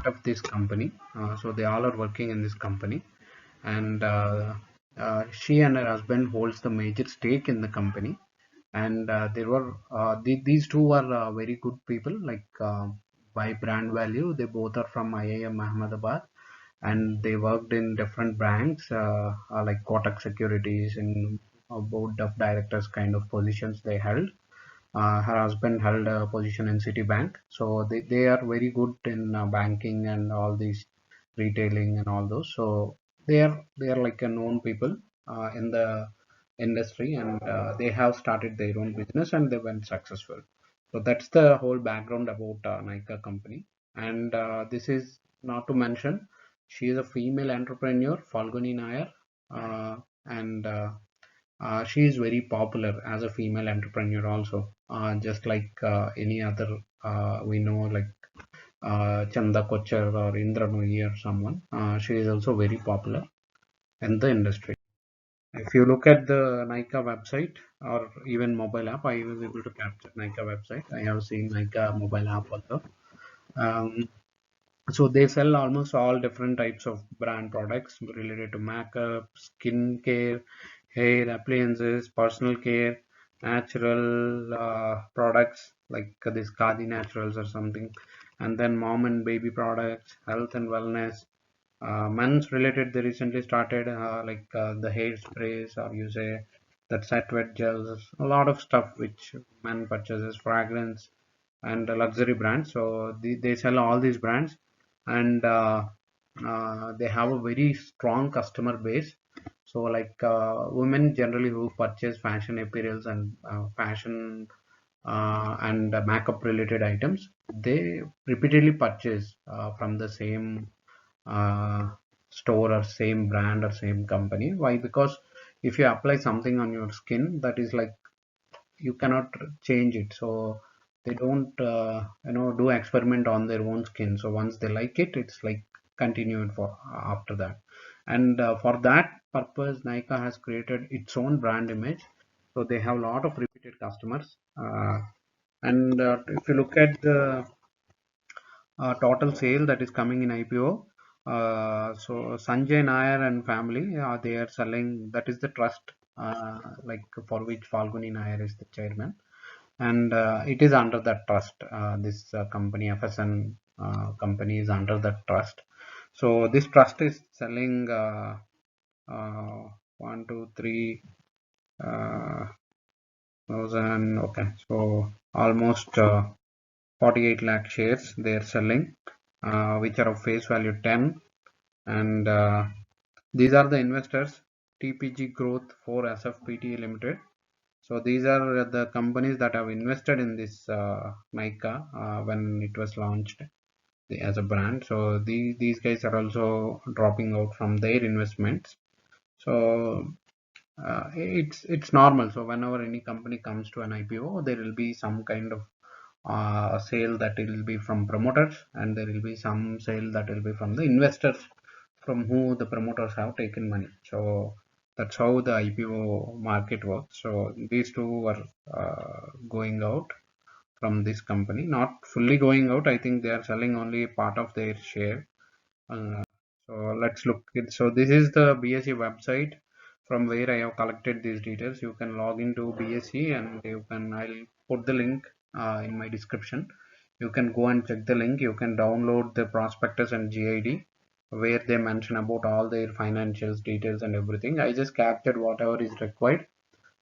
of this company. So they all are working in this company, and she and her husband holds the major stake in the company. And there were these two are very good people. Like by brand value, they both are from IIM Ahmedabad, and they worked in different banks like Kotak Securities and board of directors kind of positions they held. Her husband held a position in Citibank, so they are very good in banking and all these retailing and all those. So they are like a known people in the industry, and they have started their own business and they went successful. So that's the whole background about Nykaa company. And this is not to mention, she is a female entrepreneur, Falguni Nair, and she is very popular as a female entrepreneur also. Just like any other, we know like Chanda Kochar or Indra Nooyi or someone. She is also very popular in the industry. If you look at the Nykaa website or even mobile app, I was able to capture Nykaa website. I have seen Nykaa mobile app also. Um, so they sell almost all different types of brand products related to makeup, skin care, hair appliances, personal care, natural products like this Khadi Naturals or something, and then mom and baby products, health and wellness. Men's related, they recently started the hair sprays, or you say that set wet gels, a lot of stuff which men purchases, fragrance and luxury brands. So they sell all these brands, and they have a very strong customer base. So like women generally who purchase fashion apparels and fashion and makeup related items, they repeatedly purchase from the same uh, store or same brand or same company. Why? Because if you apply something on your skin, that is like you cannot change it. So they don't do experiment on their own skin. So once they like it, it's like continued for after that. And for that purpose, Nykaa has created its own brand image. So they have a lot of repeated customers. And if you look at the total sale that is coming in IPO. So Sanjay Nair and family, they are selling. That is the trust, like for which Falguni Nair is the chairman, and it is under that trust. This company, FSN company, is under that trust. So this trust is selling uh, one, two, three thousand. Okay, so almost 48 lakh shares they are selling, which are of face value 10. And these are the investors: TPG Growth for SFPT Limited. So these are the companies that have invested in this Nykaa when it was launched as a brand. So these guys are also dropping out from their investments. So it's normal. So whenever any company comes to an IPO, there will be some kind of sale that will be from promoters, and there will be some sale that will be from the investors from who the promoters have taken money. So that's how the IPO market works. So these two are going out from this company, not fully going out. I think they are selling only part of their share. Uh, so let's look at. So this is the BSE website from where I have collected these details. You can log into BSE, and you can. I'll put the link in my description. You can go and check the link. You can download the prospectus and GID where they mention about all their financials details and everything. I just captured whatever is required.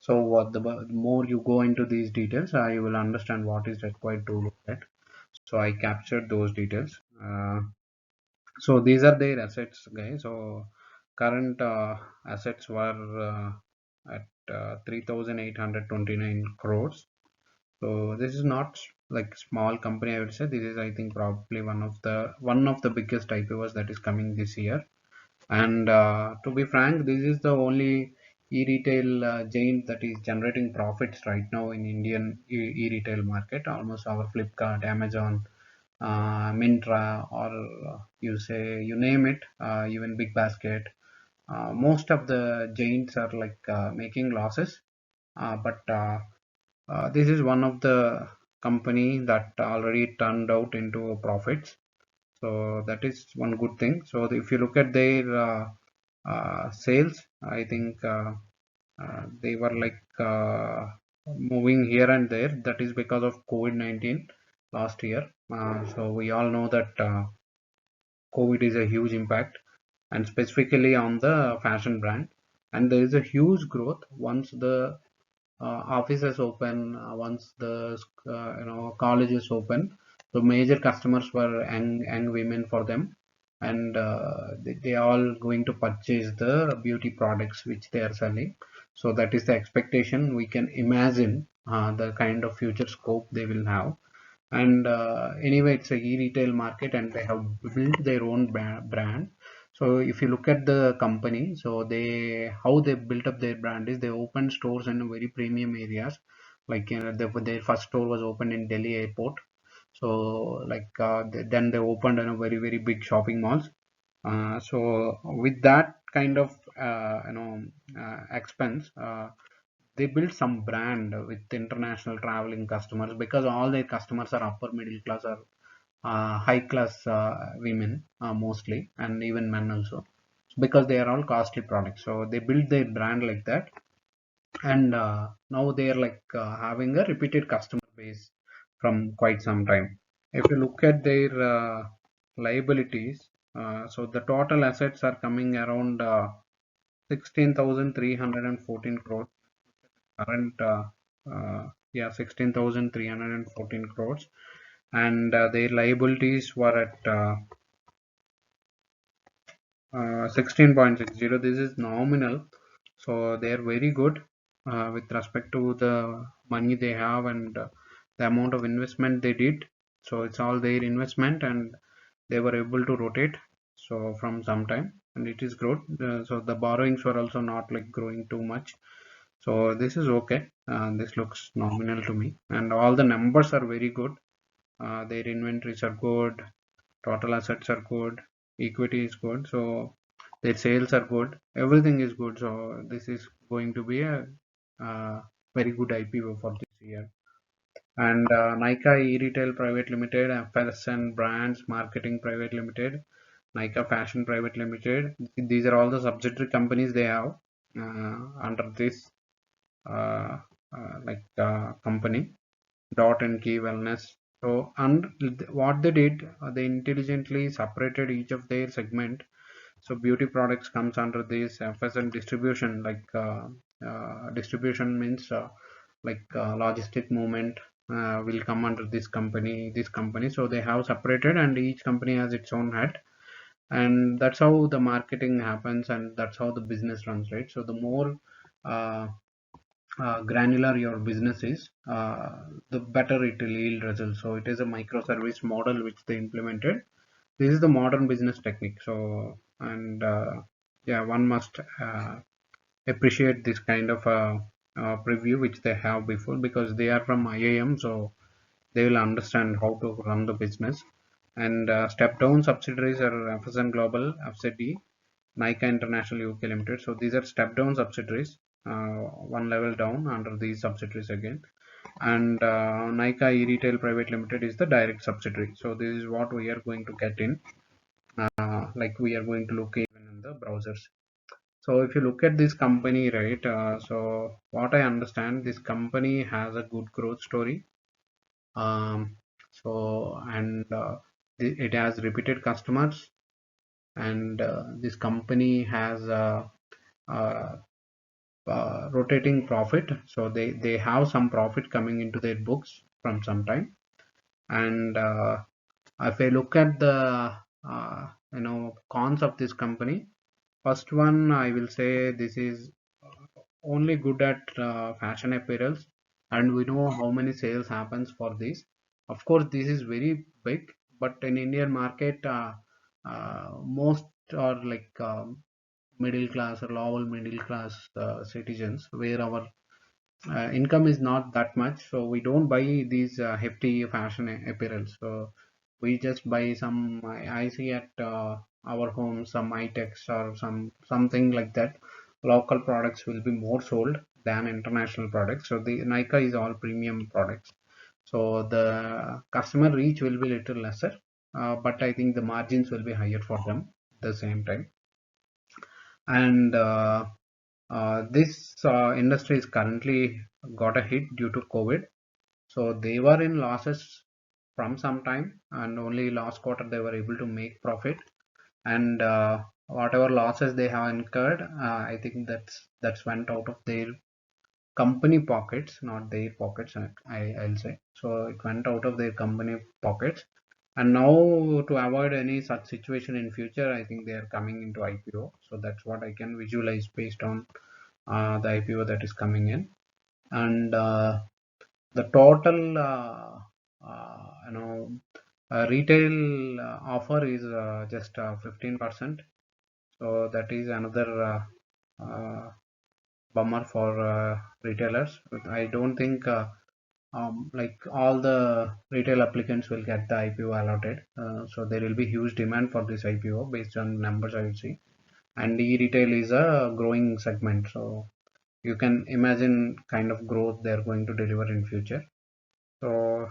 So what the more you go into these details, you will understand what is required to look at. So I captured those details. So these are their assets, guys. So current assets were at 3,829 crores. So this is not like small company, I would say. This is, I think, probably one of the biggest IPOs that is coming this year. And to be frank, this is the only e-retail giant that is generating profits right now in Indian e-retail market. Almost our Flipkart, Amazon, Mintra, or you say you name it, even Big Basket. Most of the giants are like making losses, but this is one of the company that already turned out into profits. So that is one good thing. So if you look at their sales, I think they were like moving here and there. That is because of COVID-19 last year. So we all know that COVID is a huge impact, and specifically on the fashion brand. And there is a huge growth once the offices open, once the colleges open. So major customers were young women for them, and they all going to purchase the beauty products which they are selling. So that is the expectation. We can imagine the kind of future scope they will have. And anyway, it's a e-retail market, and they have built their own brand. So if you look at the company, so they how they built up their brand is they opened stores in very premium areas. Like their first store was opened in Delhi airport. So like then they opened in a very big shopping malls. So with that kind of expense, they built some brand with international traveling customers, because all their customers are upper middle class or high class women mostly, and even men also, because they are all costly products. So they built their brand like that. And now they are like having a repeated customer base from quite some time. If you look at their liabilities, so the total assets are coming around 16,314 crores current yeah 16,314 crores. And their liabilities were at 16.60. This is nominal, so they are very good with respect to the money they have, and the amount of investment they did. So it's all their investment, and they were able to rotate so from some time, and it is growth. So the borrowings were also not like growing too much. So this is okay. This looks nominal to me, and all the numbers are very good. Their inventories are good, total assets are good, equity is good, so their sales are good, everything is good. So this is going to be a very good IPO for this year. And Nykaa E-Retail Private Limited, FSN Brands Marketing Private Limited, Nykaa Fashion Private Limited. These are all the subsidiary companies they have under this company. Dot and Key Wellness. So, and what they did, they intelligently separated each of their segment. So, beauty products comes under this FSN distribution. Distribution means logistic movement will come under this company. This company. So they have separated, and each company has its own head. And that's how the marketing happens, and that's how the business runs, right? So the more uh, granular your business is, the better it will yield results. So it is a microservice model which they implemented. This is the modern business technique. So, and yeah, one must appreciate this kind of preview which they have before, because they are from IIM, so they will understand how to run the business. And step down subsidiaries are FSN Global, FZD, Nika International UK Limited. So these are step down subsidiaries, one level down under these subsidiaries again. And Nika E-Retail Private Limited is the direct subsidiary. So this is what we are going to get in, like we are going to look even in the browsers. So if you look at this company, right, so what I understand, this company has a good growth story. Um, so and it has repeated customers, and this company has uh, rotating profit. So they have some profit coming into their books from some time. And if I look at the cons of this company, first one, I will say this is only good at fashion apparels, and we know how many sales happens for this. Of course this is very big, but in Indian market, most are like middle class or lower middle class citizens, where our income is not that much, so we don't buy these hefty fashion apparel. So we just buy some, I see at our home, some itex or something like that. Local products will be more sold than international products. So the Nika is all premium products, so the customer reach will be little lesser. but I think the margins will be higher for them at the same time. And this industry is currently got a hit due to COVID. So they were in losses from some time, and only last quarter they were able to make profit. And whatever losses they have incurred, I think that's went out of their company pockets, not their pockets. I'll say so. It went out of their company pockets, and now to avoid any such situation in future, I think they are coming into IPO. So that's what I can visualize based on the IPO that is coming in. And the total retail offer is just 15%. So that is another bummer for retailers. I don't think like all the retail applicants will get the IPO allotted. So there will be huge demand for this IPO based on numbers I would see. And e-retail is a growing segment. So you can imagine kind of growth they're going to deliver in future. So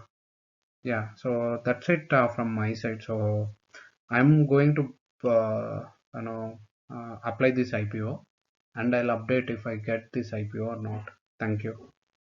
yeah, so that's it from my side. So I'm going to apply this IPO, and I'll update if I get this IPO or not. Thank you.